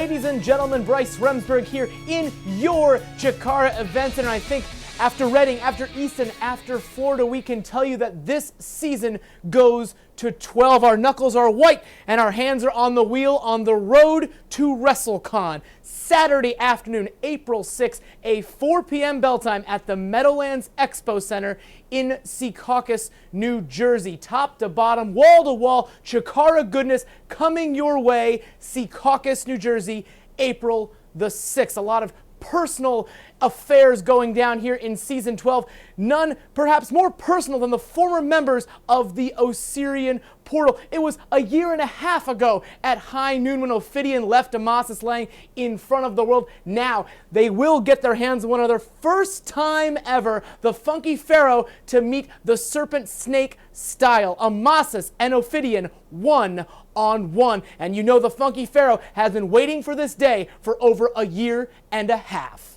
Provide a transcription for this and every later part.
Ladies and gentlemen, Bryce Remsburg here in your CHIKARA Event Center. I think after Reading, after Easton, after Florida, we can tell you that this season goes to 12. Our knuckles are white and our hands are on the wheel on the road to WrestleCon. Saturday afternoon, April 6th, a 4 p.m. bell time at the Meadowlands Expo Center in Secaucus, New Jersey. Top to bottom, wall to wall, CHIKARA goodness coming your way. Secaucus, New Jersey, April the 6th. A lot of personal affairs going down here in season 12. None perhaps more personal than the former members of the Osirian Portal. It was a year and a half ago at high noon when Ophidian left Amasis laying in front of the world. Now they will get their hands on one another. First time ever, the Funky Pharaoh to meet the Serpent Snake style. Amasis and Ophidian one-on-one. And you know the Funky Pharaoh has been waiting for this day for over a year and a half.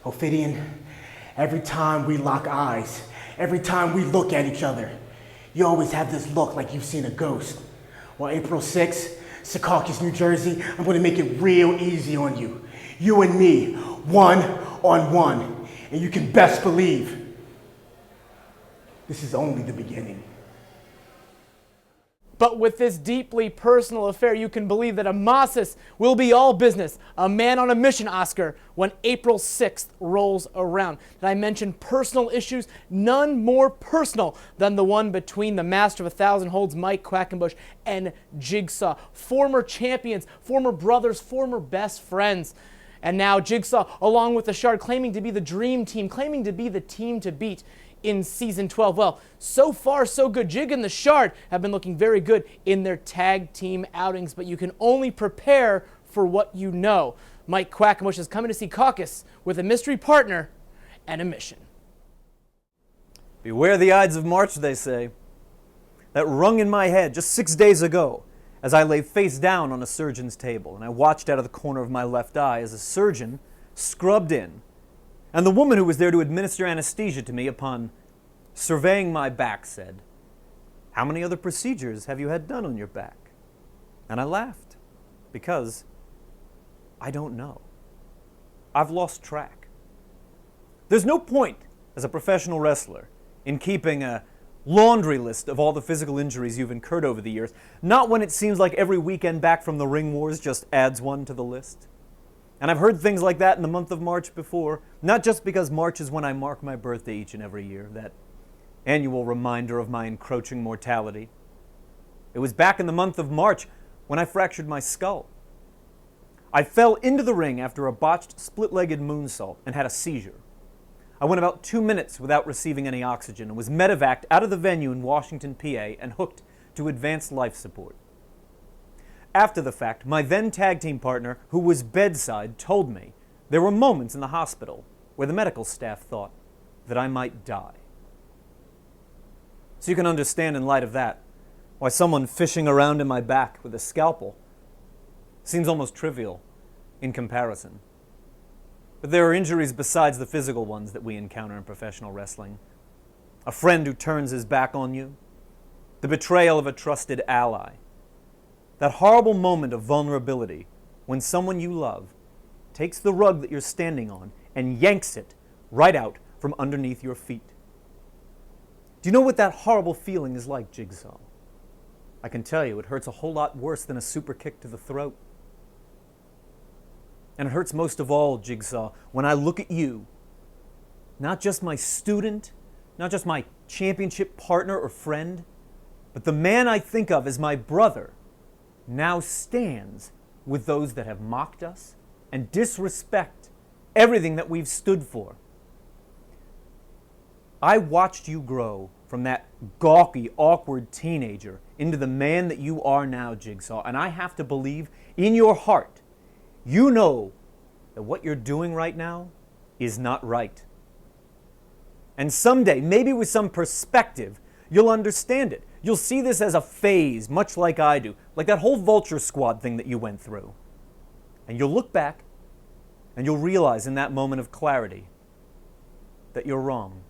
Ophidian, every time we lock eyes, every time we look at each other, you always have this look like you've seen a ghost. Well, April 6th, Secaucus, New Jersey, I'm going to make it real easy on you. You and me, one-on-one. And you can best believe this is only the beginning. But with this deeply personal affair, you can believe that Amasis will be all business, a man on a mission, Oscar, when April 6th rolls around. Did I mention personal issues? None more personal than the one between the Master of 1,000 Holds, Mike Quackenbush, and Jigsaw. Former champions, former brothers, former best friends. And now Jigsaw, along with the Shard, claiming to be the dream team, claiming to be the team to beat in season 12. Well, so far so good. Jig and the Shard have been looking very good in their tag team outings, but you can only prepare for what you know. Mike Quackenbush is coming to Secaucus with a mystery partner and a mission. Beware the Ides of March, they say. That rung in my head just 6 days ago as I lay face down on a surgeon's table, and I watched out of the corner of my left eye as a surgeon scrubbed in, and the woman who was there to administer anesthesia to me upon surveying my back said, "How many other procedures have you had done on your back?" And I laughed, because I don't know. I've lost track. There's no point, as a professional wrestler, in keeping a laundry list of all the physical injuries you've incurred over the years, not when it seems like every weekend back from the ring wars just adds one to the list. And I've heard things like that in the month of March before, not just because March is when I mark my birthday each and every year, that annual reminder of my encroaching mortality. It was back in the month of March when I fractured my skull. I fell into the ring after a botched split-legged moonsault and had a seizure. I went about 2 minutes without receiving any oxygen and was medevaced out of the venue in Washington, PA, and hooked to advanced life support. After the fact, my then tag team partner, who was bedside, told me there were moments in the hospital where the medical staff thought that I might die. So you can understand in light of that why someone fishing around in my back with a scalpel seems almost trivial in comparison. But there are injuries besides the physical ones that we encounter in professional wrestling. A friend who turns his back on you, the betrayal of a trusted ally, that horrible moment of vulnerability when someone you love takes the rug that you're standing on and yanks it right out from underneath your feet. Do you know what that horrible feeling is like, Jigsaw? I can tell you it hurts a whole lot worse than a super kick to the throat. And it hurts most of all, Jigsaw, when I look at you, not just my student, not just my championship partner or friend, but the man I think of as my brother, now stands with those that have mocked us and disrespect everything that we've stood for. I watched you grow from that gawky, awkward teenager into the man that you are now, Jigsaw, and I have to believe in your heart, you know that what you're doing right now is not right. And someday, maybe with some perspective, you'll understand it. You'll see this as a phase, much like I do, like that whole Vulture Squad thing that you went through. And you'll look back, and you'll realize in that moment of clarity that you're wrong.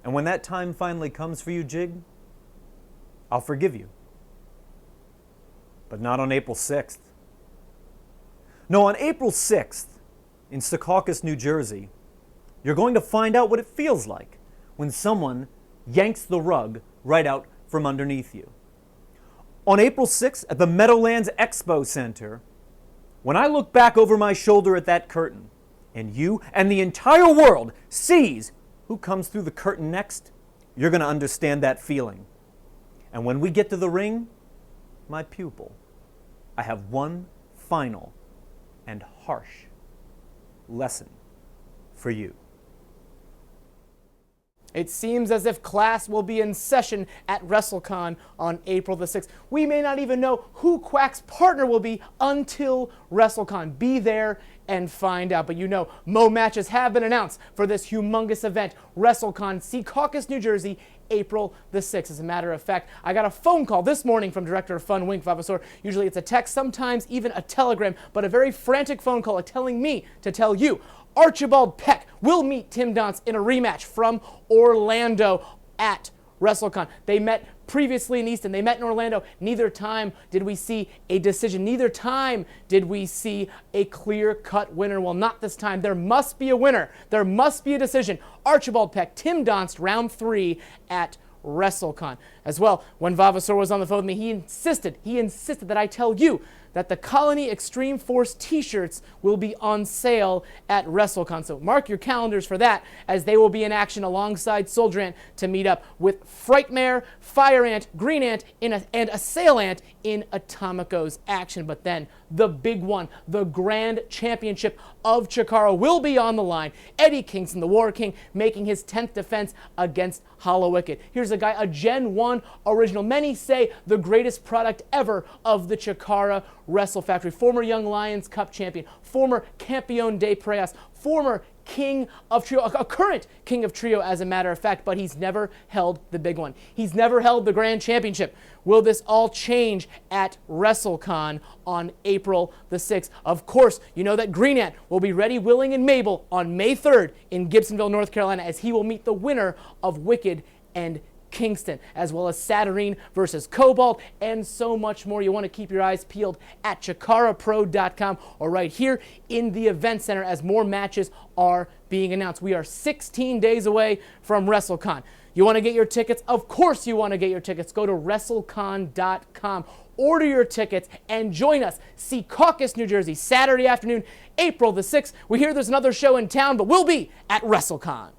And when that time finally comes for you, Jig, I'll forgive you. but not on April 6th. No, on April 6th, in Secaucus, New Jersey, you're going to find out what it feels like when someone yanks the rug right out from underneath you. On April 6th, at the Meadowlands Expo Center, when I look back over my shoulder at that curtain, and you and the entire world sees who comes through the curtain next, you're going to understand that feeling. And when we get to the ring, my pupil, I have one final and harsh lesson for you. It seems as if class will be in session at WrestleCon on April the 6th. We may not even know who Quack's partner will be until WrestleCon. Be there and find out. But you know, matches have been announced for this humongous event, WrestleCon, Secaucus, New Jersey, April the 6th. As a matter of fact, I got a phone call this morning from Director of Fun, Wink Vavasor. Usually it's a text, sometimes even a telegram, but a very frantic phone call telling me to tell you, Archibald Peck will meet Tim Donst in a rematch from Orlando at WrestleCon. They met previously in Easton. They met in Orlando. Neither time did we see a decision. Neither time did we see a clear-cut winner. Well, not this time. There must be a winner. There must be a decision. Archibald Peck, Tim Donst, round 3 at WrestleCon. As well, when Vavasor was on the phone with me, he insisted that I tell you that the Colony Extreme Force t-shirts will be on sale at WrestleCon. So mark your calendars for that, as they will be in action alongside Soldier Ant to meet up with Frightmare, Fire Ant, Green Ant, and Assail Ant in Atomico's action. But then the big one, the Grand Championship of Chikara, will be on the line. Eddie Kingston, the War King, making his 10th defense against Hollow Wicked. Here's a guy, a Gen 1 original. Many say the greatest product ever of the Chikara Wrestle Factory. Former Young Lions Cup champion, former Campeón de Preyas, former King of Trio, a current King of Trio as a matter of fact, but he's never held the big one. He's never held the Grand Championship. Will this all change at WrestleCon on April the 6th? Of course, you know that Green Ant will be ready, willing, and Mabel on May 3rd in Gibsonville, North Carolina, as he will meet the winner of Wicked and Kingston, as well as Saturnine versus Cobalt, and so much more. You want to keep your eyes peeled at CHIKARAPro.com or right here in the event center as more matches are being announced. We are 16 days away from WrestleCon. You want to get your tickets? Of course you want to get your tickets. Go to WrestleCon.com. Order your tickets and join us, Secaucus, New Jersey, Saturday afternoon, April the 6th. We hear there's another show in town, but we'll be at WrestleCon.